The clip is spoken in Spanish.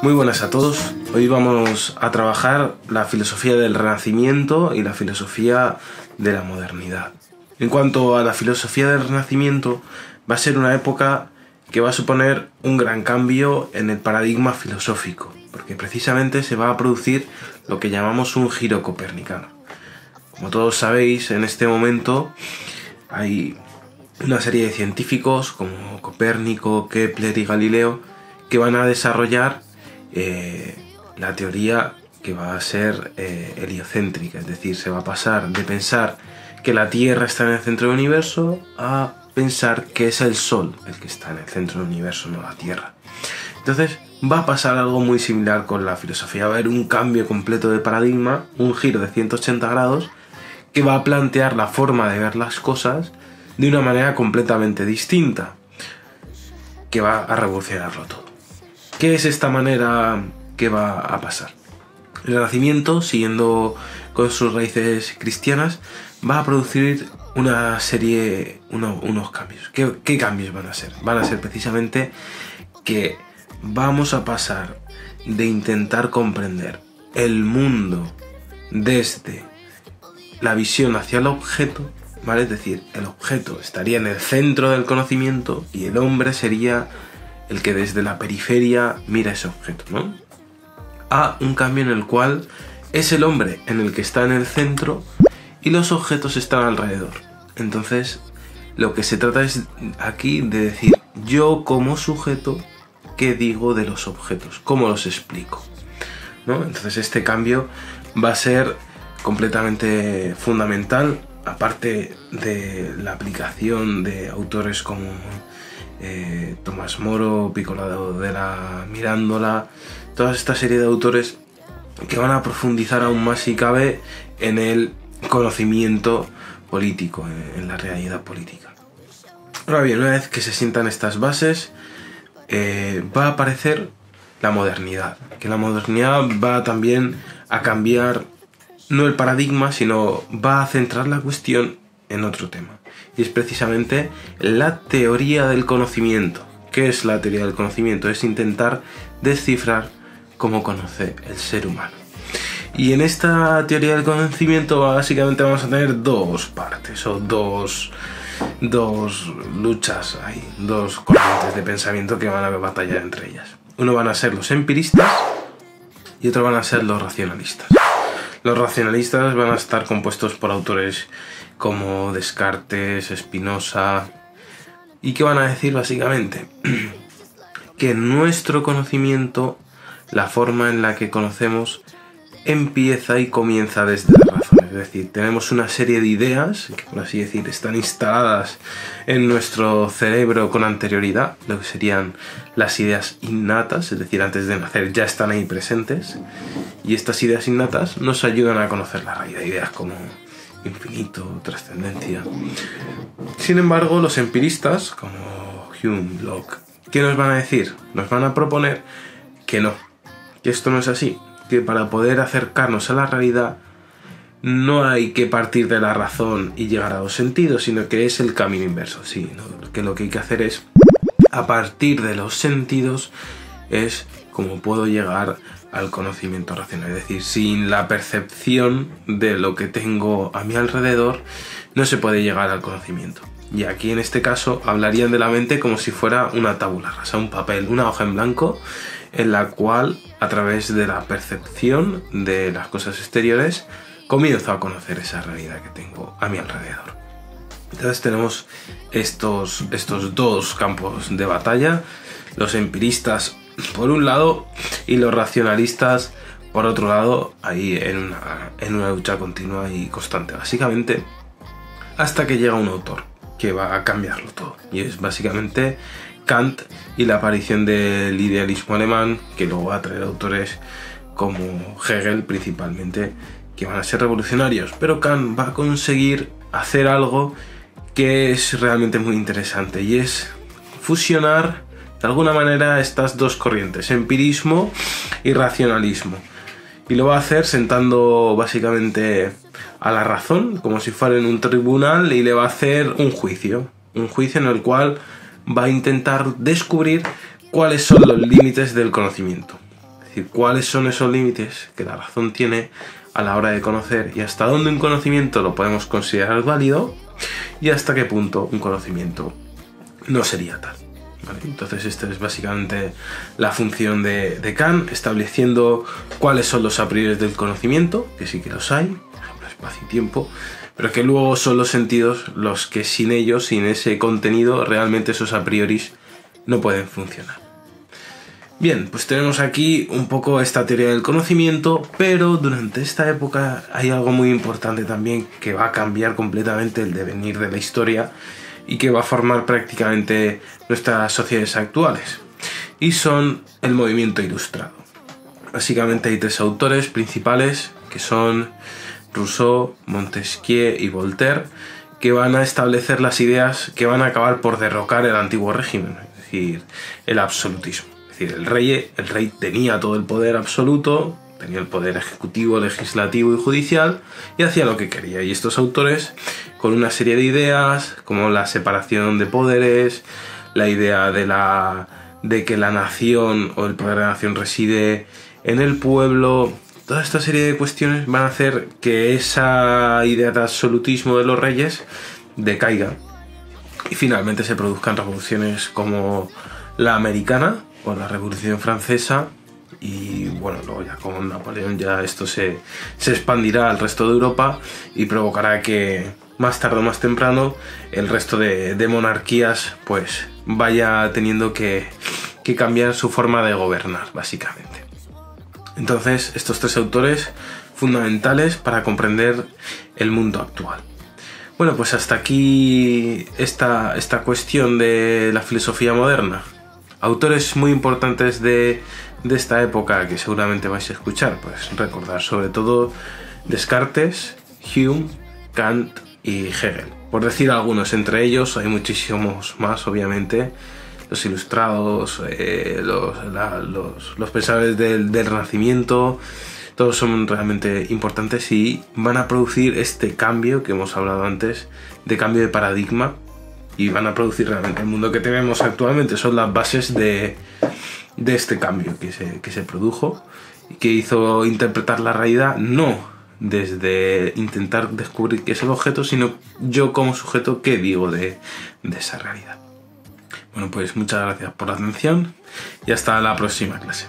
Muy buenas a todos. Hoy vamos a trabajar la filosofía del Renacimiento y la filosofía de la modernidad. En cuanto a la filosofía del Renacimiento, va a ser una época que va a suponer un gran cambio en el paradigma filosófico, porque precisamente se va a producir lo que llamamos un giro copernicano. Como todos sabéis, en este momento hay una serie de científicos como Copérnico, Kepler y Galileo que van a desarrollar la teoría que va a ser heliocéntrica, es decir, se va a pasar de pensar que la Tierra está en el centro del universo a pensar que es el Sol el que está en el centro del universo, no la Tierra. Entonces va a pasar algo muy similar con la filosofía, va a haber un cambio completo de paradigma, un giro de 180 grados que va a plantear la forma de ver las cosas de una manera completamente distinta, que va a revolucionarlo todo. ¿Qué es esta manera que va a pasar? El Renacimiento, siguiendo con sus raíces cristianas, va a producir una serie, unos cambios. ¿Qué cambios van a ser? Van a ser precisamente que vamos a pasar de intentar comprender el mundo desde la visión hacia el objeto, ¿vale? Es decir, el objeto estaría en el centro del conocimiento y el hombre sería el que desde la periferia mira ese objeto, ¿no? A un cambio en el cual es el hombre en el que está en el centro y los objetos están alrededor. Entonces, lo que se trata es aquí de decir, yo como sujeto, ¿qué digo de los objetos? ¿Cómo los explico? ¿No? Entonces este cambio va a ser completamente fundamental, aparte de la aplicación de autores como Tomás Moro, Piccola della Mirandola, toda esta serie de autores que van a profundizar aún más, si cabe, en el conocimiento político, en la realidad política. Ahora bien, una vez que se sientan estas bases, va a aparecer la modernidad, que la modernidad va también a cambiar no el paradigma, sino va a centrar la cuestión en otro tema, y es precisamente la teoría del conocimiento. ¿Qué es la teoría del conocimiento? Es intentar descifrar cómo conoce el ser humano. Y en esta teoría del conocimiento básicamente vamos a tener dos partes, o dos luchas, hay dos corrientes de pensamiento que van a batallar entre ellas. Uno van a ser los empiristas y otro van a ser los racionalistas. Los racionalistas van a estar compuestos por autores como Descartes, Spinoza, y que van a decir básicamente que nuestro conocimiento, la forma en la que conocemos, empieza y comienza desde la razón. Es decir, tenemos una serie de ideas que, por así decir, están instaladas en nuestro cerebro con anterioridad, lo que serían las ideas innatas, es decir, antes de nacer ya están ahí presentes, y estas ideas innatas nos ayudan a conocer la realidad, ideas como infinito, trascendencia. Sin embargo, los empiristas, como Hume, Locke, ¿qué nos van a decir? Nos van a proponer que no, que esto no es así, que para poder acercarnos a la realidad no hay que partir de la razón y llegar a los sentidos, sino que es el camino inverso, sí, ¿no? Que lo que hay que hacer es, a partir de los sentidos, es como puedo llegar al conocimiento racional. Es decir, sin la percepción de lo que tengo a mi alrededor, no se puede llegar al conocimiento. Y aquí en este caso hablarían de la mente como si fuera una tabula rasa, un papel, una hoja en blanco, en la cual, a través de la percepción de las cosas exteriores, comienzo a conocer esa realidad que tengo a mi alrededor. Entonces tenemos estos dos campos de batalla, los empiristas por un lado y los racionalistas por otro lado, ahí en una lucha continua y constante, básicamente, hasta que llega un autor que va a cambiarlo todo, y es básicamente Kant y la aparición del idealismo alemán, que luego va a traer autores como Hegel principalmente, que van a ser revolucionarios. Pero Kant va a conseguir hacer algo que es realmente muy interesante, y es fusionar de alguna manera estas dos corrientes, empirismo y racionalismo, y lo va a hacer sentando básicamente a la razón como si fuera en un tribunal, y le va a hacer un juicio en el cual va a intentar descubrir cuáles son los límites del conocimiento. Es decir, cuáles son esos límites que la razón tiene a la hora de conocer y hasta dónde un conocimiento lo podemos considerar válido y hasta qué punto un conocimiento no sería tal. ¿Vale? Entonces esta es básicamente la función de Kant, estableciendo cuáles son los a priori del conocimiento, que sí que los hay, por ejemplo espacio y tiempo, pero que luego son los sentidos los que sin ellos, sin ese contenido, realmente esos a priori no pueden funcionar. Bien, pues tenemos aquí un poco esta teoría del conocimiento, pero durante esta época hay algo muy importante también que va a cambiar completamente el devenir de la historia y que va a formar prácticamente nuestras sociedades actuales, y son el movimiento ilustrado. Básicamente hay tres autores principales, que son Rousseau, Montesquieu y Voltaire, que van a establecer las ideas que van a acabar por derrocar el antiguo régimen, es decir, el absolutismo. Es decir, el rey tenía todo el poder absoluto, tenía el poder ejecutivo, legislativo y judicial, y hacía lo que quería. Y estos autores, con una serie de ideas, como la separación de poderes, la idea de que la nación o el poder de la nación reside en el pueblo, toda esta serie de cuestiones van a hacer que esa idea de absolutismo de los reyes decaiga y finalmente se produzcan revoluciones como la americana o la Revolución Francesa. Y bueno, luego ya con Napoleón ya esto se expandirá al resto de Europa y provocará que más tarde o más temprano el resto de monarquías pues vaya teniendo que cambiar su forma de gobernar, básicamente. Entonces, estos tres autores fundamentales para comprender el mundo actual. Bueno, pues hasta aquí esta cuestión de la filosofía moderna. Autores muy importantes de esta época que seguramente vais a escuchar, pues recordar sobre todo Descartes, Hume, Kant y Hegel. Por decir algunos, entre ellos hay muchísimos más, obviamente, los ilustrados, los pensadores del Renacimiento, todos son realmente importantes y van a producir este cambio que hemos hablado antes, de cambio de paradigma, y van a producir realmente el mundo que tenemos actualmente. Son las bases de este cambio que se produjo y que hizo interpretar la realidad no desde intentar descubrir qué es el objeto, sino yo como sujeto qué digo de esa realidad. Bueno, pues muchas gracias por la atención y hasta la próxima clase.